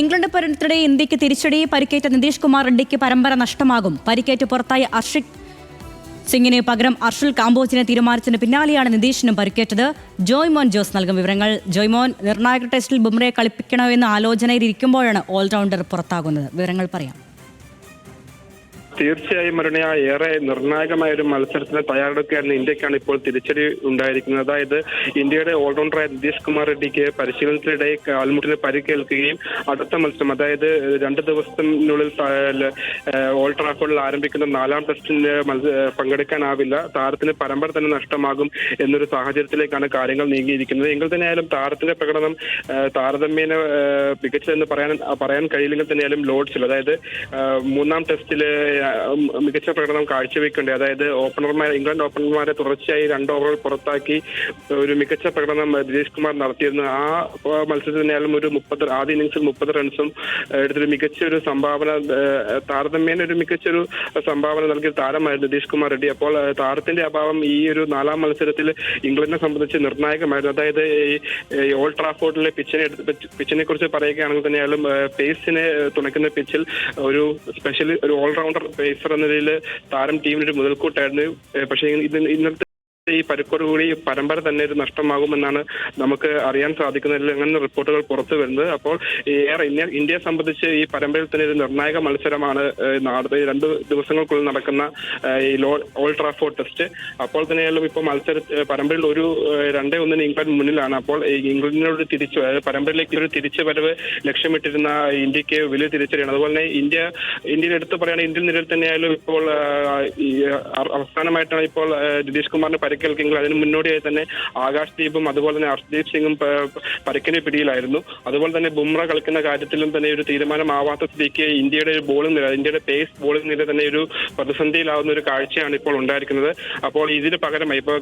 England പര്യടനത്തിനിടെ ഇന്ത്യക്ക് തിരിച്ചടി. പരിക്കേറ്റ നിതീഷ് കുമാർ റെഡ്ഡിക്ക് പരമ്പര നഷ്ടമാകും. പരിക്കേറ്റ് പുറത്തായ അർഷിക് സിംഗിന് പകരം അർഷുൽ കാംബോജിനെ തീരുമാനിച്ചതിന് പിന്നാലെയാണ് നിതീഷിനും പരിക്കേറ്റത്. ജോയ്മോൻ ജോസ് നൽകും വിവരങ്ങൾ. ജോയ്മോൻ, നിർണായക ടെസ്റ്റിൽ ബുംറയെ കളിപ്പിക്കണോ എന്ന ആലോചനയിലിരിക്കുമ്പോഴാണ് ഓൾറൗണ്ടർ പുറത്താകുന്നത്. വിവരങ്ങൾ പറയാം. തീർച്ചയായും മരുണിയ, ഏറെ നിർണായകമായ ഒരു മത്സരത്തിന് തയ്യാറെടുക്കുകയായിരുന്നു ഇന്ത്യക്കാണ് ഇപ്പോൾ തിരിച്ചടി ഉണ്ടായിരിക്കുന്നത്. അതായത് ഇന്ത്യയുടെ ഓൾറൗണ്ടറായ നിതീഷ് കുമാർ റെഡ്ഡിക്ക് പരിശീലനത്തിനിടെ കാൽമുട്ടിന് പരിക്കേൽക്കുകയും അടുത്ത മത്സരം, അതായത് 2 ദിവസത്തിനുള്ളിൽ ഓൾഡ് ട്രാഫോർഡിൽ ആരംഭിക്കുന്ന 4ാം ടെസ്റ്റിന് പങ്കെടുക്കാനാവില്ല. താരത്തിന് പരമ്പര തന്നെ നഷ്ടമാകും എന്നൊരു സാഹചര്യത്തിലേക്കാണ് കാര്യങ്ങൾ നീങ്ങിയിരിക്കുന്നത്. എങ്കിൽ തന്നെയായാലും താരത്തിന്റെ പ്രകടനം താരതമ്യേന മികച്ചതെന്ന് പറയാൻ കഴിയില്ലെങ്കിൽ തന്നെയാലും ലോർഡ്സിൽ, അതായത് 3ാം ടെസ്റ്റില് മികച്ച പ്രകടനം കാഴ്ചവെക്കേണ്ടത്. അതായത് ഇംഗ്ലണ്ട് ഓപ്പണർമാരെ തുടർച്ചയായി 2 ഓവറുകൾ പുറത്താക്കി ഒരു മികച്ച പ്രകടനം നിതീഷ് കുമാർ നടത്തിയിരുന്നു. ആ മത്സരത്തിൽ തന്നെയാലും ആദ്യ ഇന്നിംഗ്സിൽ 30 റൺസും എടുത്തൊരു മികച്ചൊരു സംഭാവന, താരതമ്യേന ഒരു മികച്ചൊരു സംഭാവന നൽകിയ താരമായിരുന്നു നിതീഷ് കുമാർ റെഡ്ഡി. അപ്പോൾ താരത്തിന്റെ അഭാവം ഈ ഒരു 4ാം മത്സരത്തിൽ ഇംഗ്ലണ്ടിനെ സംബന്ധിച്ച് നിർണായകമായിരുന്നു. അതായത് ഈ ഓൾഡ് ട്രാഫോർഡിലെ പിച്ചിനെ കുറിച്ച് പറയുകയാണെങ്കിൽ തന്നെയാലും പേസിനെ തുണയ്ക്കുന്ന പിച്ചിൽ ഒരു ഓൾറൗണ്ടർ പേസർ എന്ന നിലയിൽ താരം ടീമിനൊരു മുതൽക്കൂട്ടായിരുന്നു. പക്ഷേ ഇന്നത്തെ ഈ പരിക്കോടുകൂടി പരമ്പര തന്നെ ഒരു നഷ്ടമാകുമെന്നാണ് നമുക്ക് അറിയാൻ സാധിക്കുന്നതിൽ അങ്ങനെ റിപ്പോർട്ടുകൾ പുറത്തു വരുന്നത്. അപ്പോൾ ഇന്ത്യയെ സംബന്ധിച്ച് ഈ പരമ്പരയിൽ തന്നെ ഒരു നിർണായക മത്സരമാണ് 2 ദിവസങ്ങൾക്കുള്ളിൽ നടക്കുന്ന ഈ ഓൾഡ് ട്രാഫോർഡ് ടെസ്റ്റ്. അപ്പോൾ തന്നെയാലും ഇപ്പോൾ പരമ്പരയിൽ ഒരു 2-1 ഇംഗ്ലണ്ട് മുന്നിലാണ്. അപ്പോൾ ഇംഗ്ലണ്ടിനോട് അതായത് പരമ്പരയിലേക്ക് ഒരു തിരിച്ചുവരവ് ലക്ഷ്യമിട്ടിരുന്ന ഇന്ത്യക്ക് വലിയ തിരിച്ചടിയാണ്. അതുപോലെ തന്നെ ഇന്ത്യയിൽ എടുത്തു പറയുകയാണെങ്കിൽ ഇന്ത്യൻ നിരയിൽ തന്നെയായാലും ഇപ്പോൾ അവസാനമായിട്ടാണ് ഇപ്പോൾ നിതീഷ് കുമാറിന് പരിക്കേൽക്കെങ്കിൽ അതിന് മുന്നോടിയായി തന്നെ ആകാശ് ദീപും അതുപോലെ തന്നെ ഹർഷ്ദീപ് സിംഗും പരിക്കിന്റെ പിടിയിലായിരുന്നു. അതുപോലെ തന്നെ ബുംറ കളിക്കുന്ന കാര്യത്തിലും തന്നെ ഒരു തീരുമാനമാവാത്ത സ്ഥിതിക്ക് ഇന്ത്യയുടെ പേസ് ബോളിംഗ് നില തന്നെ ഒരു പ്രതിസന്ധിയിലാവുന്ന ഒരു കാഴ്ചയാണ് ഇപ്പോൾ ഉണ്ടായിരിക്കുന്നത്. അപ്പോൾ ഇതിന് പകരമായി ഇപ്പോൾ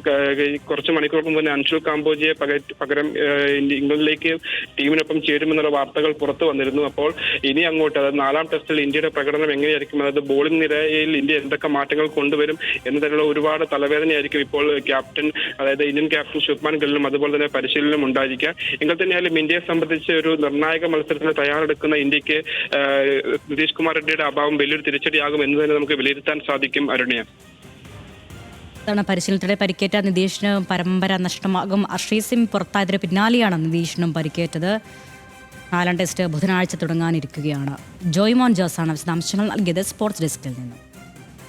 കുറച്ച് മണിക്കൂർക്ക് മുമ്പ് തന്നെ അർഷുൽ കാംബോജിയെ പകരം ഇംഗ്ലണ്ടിലേക്ക് ടീമിനൊപ്പം ചേരുമെന്നുള്ള വാർത്തകൾ പുറത്തു വന്നിരുന്നു. അപ്പോൾ ഇനി അങ്ങോട്ട്, അതായത് 4ാം ടെസ്റ്റിൽ ഇന്ത്യയുടെ പ്രകടനം എങ്ങനെയായിരിക്കും, അതായത് ബോളിംഗ് നിരയിൽ ഇന്ത്യ എന്തൊക്കെ മാറ്റങ്ങൾ കൊണ്ടുവരും എന്നതിനുള്ള ഒരുപാട് തലവേദനയായിരിക്കും ഇപ്പോൾ അതായത് ഇന്ത്യൻ ക്യാപ്റ്റൻ ശുഭ്മാൻ ഗില്ലിനും അതുപോലെ തന്നെ പരിശീലനം ഉണ്ടായിരിക്കുക. എങ്കിൽ തന്നെയായാലും ഇന്ത്യയെ സംബന്ധിച്ച് ഒരു നിർണായക മത്സരത്തിന് തയ്യാറെടുക്കുന്ന ഇന്ത്യക്ക് നിതീഷ് കുമാർ റെഡ്ഡിയുടെ അഭാവം വലിയൊരു തിരിച്ചടിയാകും എന്ന് തന്നെ നമുക്ക് വിലയിരുത്താൻ സാധിക്കും. അരുണ്യ, പരിശീലനത്തിനിടെ പരിക്കേറ്റ നിതീഷിന് പരമ്പര നഷ്ടമാകും. അർഷീപ് സിംഗ് പുറത്തായതിന് പിന്നാലെയാണ് നിതീഷിനും പരിക്കേറ്റത്. 4ാം ടെസ്റ്റ് ബുധനാഴ്ച തുടങ്ങാനിരിക്കുകയാണ്. ജോയ്മോൻ ജോസാണ് വിശദാംശങ്ങൾ നൽകിയത് സ്പോർട്സ് ഡെസ്കിൽ നിന്നും.